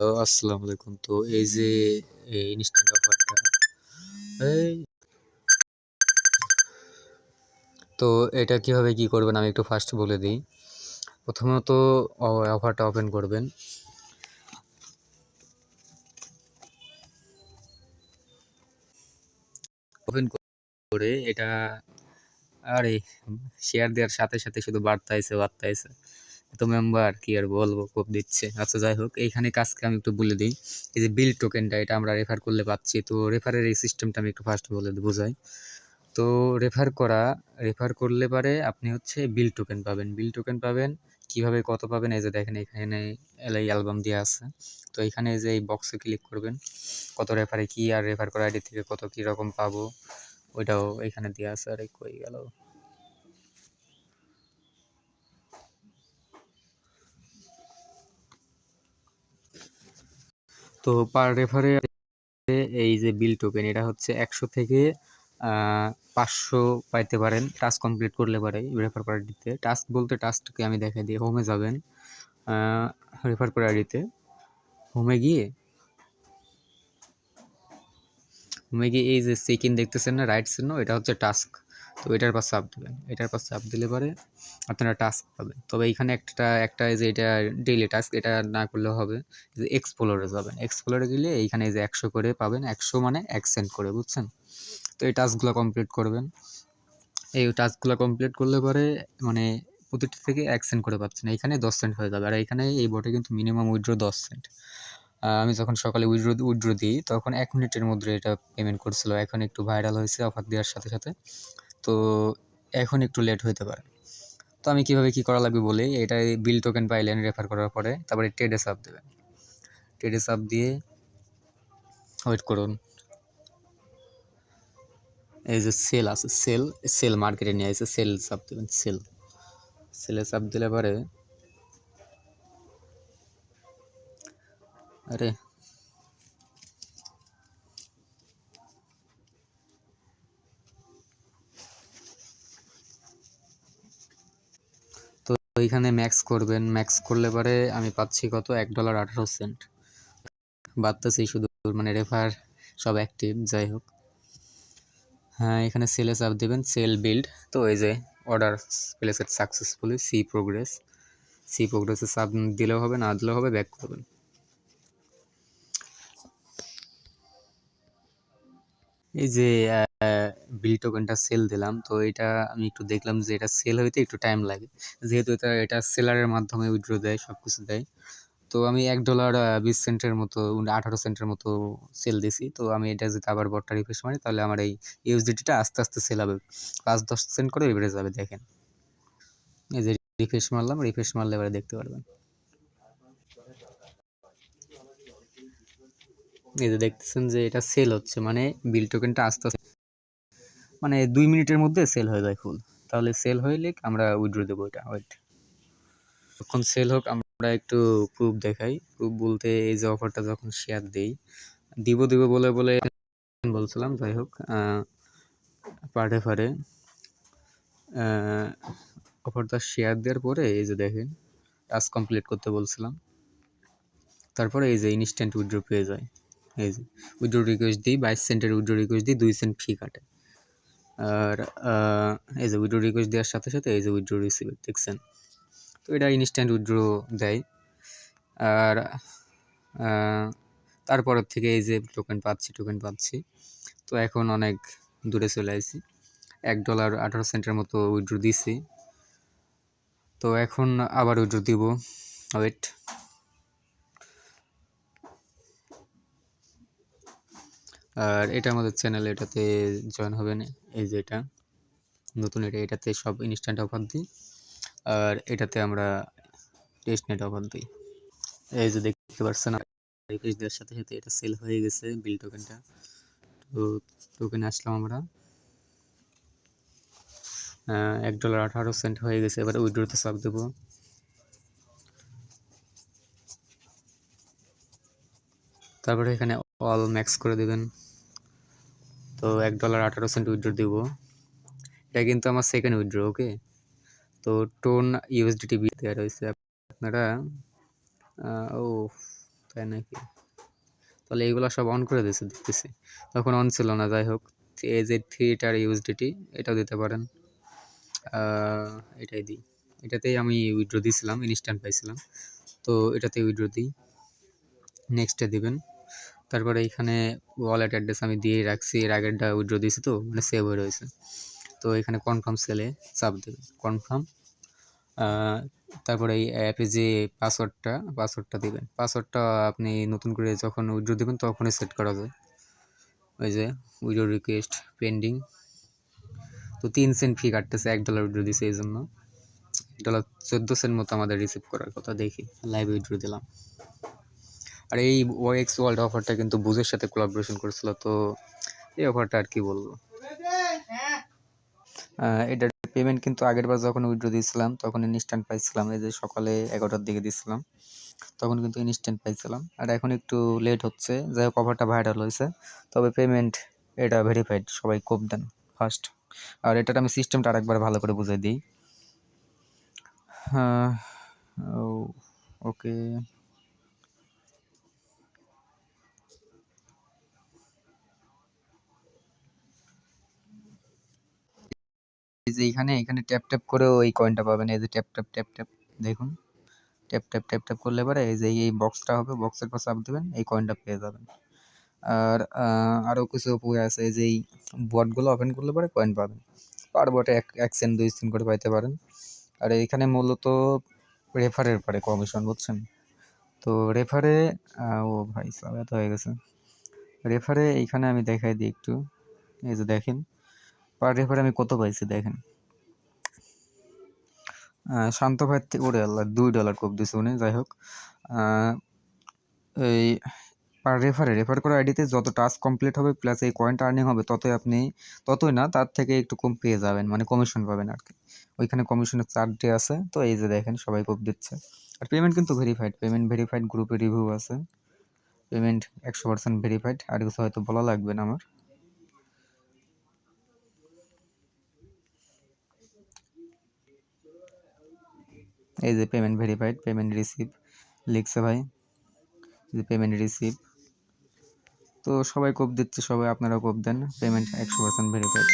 আসসালামু আলাইকুম। তো এই যে ইনস্ট্যান্ট অফারটা, এই তো এটা কিভাবে কি করবেন আমি একটু ফার্স্ট বলে দিই। প্রথমত অফারটা ওপেন করবেন। ওপেন করে এটা আরে শেয়ার দেওয়ার সাথে সাথে শুধু বাড়তাইছে। তো মেম্বার কি আর বলবো, কোপ দিচ্ছে। আচ্ছা যাই হোক, এইখানে কাজকে আমি একটু বলে দিই। এই যে বিল টোকেনটা, এটা আমরা রেফার করলে পাচ্ছি। তো রেফারের এই সিস্টেমটা আমি একটু ফার্স্ট বোঝাই। তো রেফার করলে পারে আপনি হচ্ছে বিল টোকেন পাবেন। কিভাবে কত পাবেন, এই যে দেখেন এখানে এলআই অ্যালবাম দেওয়া আছে। তো এখানে যে এই বক্সে ক্লিক করবেন, কত রেফারে কি আর রেফার করা আইডি থেকে কত কি রকম পাবো ওইটাও এখানে দেওয়া আছে। আরে কই গেল? তো পার রেফারে এই যে বিল টোকেন, এটা হচ্ছে 100 থেকে 500 পাইতে পারেন টাস্ক কমপ্লিট করলে পারে রেফার করার দিতে। টাস্ক বলতে টাস্ককে আমি দেখাই দিই। হোমে যাবেন, রেফার করার আইডিতে হোমে গিয়ে এই যে চেক ইন দেখতেছেন না, রাইট চিহ্ন, এটা হচ্ছে টাস্ক। তো এটার পাশে চাপ দেবেন। এটার পাশে চাপ দিলে পরে আপনারা টাস্ক পাবেন। তবে এখানে একটা এই যে এটা ডেইলি টাস্ক, এটা না করলেও হবে। যে এক্সপ্লোরে যাবেন, এক্সপ্লোরে গেলে এইখানে এই যে 100 করে পাবেন। 100 মানে 1 সেন্ট করে, বুঝছেন? তো এই টাস্কগুলো কমপ্লিট করবেন। এই টাস্কগুলো কমপ্লিট করলে পরে মানে প্রতিটি থেকে 1 সেন্ট করে পাচ্ছেন। এইখানে 10 সেন্ট হয়ে যাবে। আর এইখানে এই বটে কিন্তু মিনিমাম উইথড্র 10 সেন্ট। আমি যখন সকালে উইথড্র দিই তখন 1 মিনিটের মধ্যে এটা পেমেন্ট করছিল। এখন একটু ভাইরাল হয়েছে অফার দেওয়ার সাথে সাথে। তো এখন একটু লেট হইতে পারে। তো আমি কিভাবে কি করা লাগবে বলি। এটা বিল টোকেন পাইলেন রেফার করার পরে, তারপরে ট্রেডে চাপ দেবেন। ট্রেডে চাপ দিয়ে ওয়েট করুন। এই যে সেল আছে, সেল মার্কেটে নিয়ে আসছে, সেল চাপ দেবেন। সেলে চাপ দিলে পরে আরে তো এইখানে ম্যাক্স করবেন। ম্যাক্স করলে পরে আমি পাচ্ছি কত, $1.18 বাড়তেছি শুধু, মানে রেফার সব অ্যাক্টিভ। যাই হোক, হ্যাঁ এখানে সেলে চাপ দেবেন, সেল বিল্ড। তো এই যে অর্ডার প্লেসেড সাকসেসফুলি, সি প্রোগ্রেসে চাপ দিলেও হবে, না দিলেও হবে, ব্যাক করবেন। এই যে বিল টোকেনটা সেল দিলাম, তো এটা আমি একটু দেখলাম যে এটা সেল হইতে একটু টাইম লাগে, যেহেতু এটা সেলারের মাধ্যমে উইথড্র দেয়, সব কিছু দেয়। তো আমি $1.20 মতো, 18 সেন্টের মতো সেল দিছি। তো আমি এটা যদি আবার বটটা রিফ্রেশ মারি, তাহলে আমার এই ইউএসডিটিটা আস্তে আস্তে সেল হবে, 5-10 সেন্ট করে বেড়ে যাবে। দেখেন এই যে রিফ্রেশ মারলে এবারে দেখতে পারবেন। এই যে দেখতেছেন যে এটা সেল হচ্ছে, মানে বিল টোকেনটা আস্তে আস্তে, মানে 2 মিনিটের মধ্যে সেল হয়ে যায় ফুল। তাহলে সেল হইলে আমরা উইথড্র দেবো। এটা ওয়েট, যখন সেল হোক আমরা একটু প্রুফ দেখাই। প্রুফ বলতে এই যে অফারটা যখন শেয়ার দেই, দিব বলে বলে বলছিলাম। যাই হোক, পারে অফারটা শেয়ার দেওয়ার পরে এই যে দেখেন টাস্ক কমপ্লিট করতে বলছিলাম, তারপরে এই যে ইনস্ট্যান্ট উইথড্র পেয়ে যায়। এই যে উইথড্র রিকোয়েস্ট দিই, 22 সেন্টের উইথড্র রিকোয়েস্ট দিই, 2 সেন্ট ফি কাটে। আর এই যে উইথড্র রিকোয়েস্ট দেওয়ার সাথে সাথে এই যে উইথড্র রিসিভ দেখছেন। তো এটা ইনস্ট্যান্ট উইথড্র দেয়। আর তারপরের থেকে এই যে টোকেন পাচ্ছি। তো এখন অনেক দূরে চলে আসছি, $1.18 মতো উইথড্র দিছি। তো এখন আবার উইথড্র দিব, ওয়েট। আর এটা আমাদের চ্যানেল, এটাতে জয়েন হবেন। এই যে এটা নতুন, এটাতে সব ইনস্ট্যান্ট অফার দিই। আর এটাতে আমরা টেস্ট নেট অফার দিই। এই যে দেখতে পাচ্ছেন, রিফ্রেশ দেওয়ার সাথে সাথে এটা সেল হয়ে গেছে বিল টোকেনটা। তো টোকেনে আসলাম আমরা, $1.18 হয়ে গেছে। এবার উইথড্রতে চাপ দেবো। তারপরে এখানে অল ম্যাক্স করে দেবেন। তো $1.18 উইথড্র দিব। এটা কিন্তু আমার সেকেন্ড উইথড্র, ওকে। তো টোন ইউএসডিটি দেওয়া রয়েছে, আপনারা ও তাই নাকি? তাহলে এইগুলো সব অন করে দিয়েছে দেখতেছি, তখন অন ছিল না। যাই হোক, এই যে থিয়েটার ইউএসডিটি এটাও দিতে পারেন। এটাই দিই, এটাতেই আমি উইথড্র দিয়েছিলাম, ইনস্ট্যান্ট পাইছিলাম, তো এটাতে উইথড্র দিই। নেক্সটে দিবেন। তারপরে এখানে ওয়ালেট অ্যাড্রেস আমি দিয়ে রাখছি, এর আগেরটা উইথড্র দিয়েছি তো মানে সেভ হয়ে রয়েছে। তো এখানে কনফার্ম সেলে চাপ দেবেন, কনফার্ম। তারপরে এই অ্যাপে যে পাসওয়ার্ডটা দিবেন। পাসওয়ার্ডটা আপনি নতুন করে যখন উইথড্র দিবেন তখনই সেট করা যায়। ওই যে উইথড্র রিকোয়েস্ট পেন্ডিং, তো 3 সেন্ট ফি কাটতেছে, $1 উইথড্র দিছে এই জন্য। $14 মতো আমাদের রিসিভ করার কথা। দেখি লাইভ উইথড্র দিলাম। আর এই ওএক্স ওয়ার্ল্ড অফারটা কিন্তু বুজের সাথে কোলাবোরেশন করেছিল, তো এই অফারটা আর কি বলবো। এটার পেমেন্ট কিন্তু আগের বার যখন উইথড্র দিয়েছিলাম তখন ইনস্ট্যান্ট পাইছিলাম, এই যে সকালে 11টার দিকে দিয়েছিলাম, তখন কিন্তু ইনস্ট্যান্ট পাইছিলাম। আর এখন একটু লেট হচ্ছে, যাই হোক অফারটা ভাইরাল হয়েছে, তবে পেমেন্ট এটা ভেরিফাইড, সবাই কোপ দেন ফার্স্ট। আর এটার আমি সিস্টেমটা আরেকবার ভালো করে বুঝাই দিই। ওকে, এই যে এখানে ট্যাপ ট্যাপ করে ওই কয়েনটা পাবেন, এই যে ট্যাপ ট্যাপ ট্যাপ ট্যাপ, দেখুন ট্যাপ ট্যাপ ট্যাপ ট্যাপ করলে পরে এই যে এই বক্সটা হবে, বক্সের পাশে চাপ দেবেন, এই কয়েনটা পেয়ে যাবেন। আর আরও কিছু উপায় আছে, এই যে এই বটগুলো ওপেন করলে পরে কয়েন পাবেন, পার বটে 1 সেন্ট 2 সেন্ট করে পাইতে পারেন। আর এইখানে মূলত রেফারের পরে কমিশন, বুঝছেন তো। রেফারে ও ভাই সব এত হয়ে গেছে। রেফারে এইখানে আমি দেখাই দিই একটু, এই যে দেখেন পার রেফারে আমি কত পাইছি দেখেন। শান্ত ভাই ওরে আল্লাহ, $2 কোপ দিছে উনি। যাই হোক, এই পার রেফার করা আইডিতে যত টাস্ক কমপ্লিট হবে প্লাস এই কয়েনটা আর্নিং হবে, ততই না, তার থেকে একটু কম পেয়ে যাবেন, মানে কমিশন পাবেন আর কি। ওইখানে কমিশনের চার্টে আছে, তো এই যে দেখেন সবাই কোপ দিচ্ছে। আর পেমেন্ট কিন্তু পেমেন্ট ভেরিফাইড, গ্রুপে রিভিউ আছে, পেমেন্ট 100% ভেরিফাইড। আর কিছু হয়তো বলা লাগবে না আমার। এই যে পেমেন্ট ভেরিফাইড, পেমেন্ট রিসিভ লিখছে ভাই, যে পেমেন্ট রিসিভ। তো সবাই কোপ দিচ্ছে, সবাই আপনারা কোপ দেন, পেমেন্ট 100% ভেরিফাইড।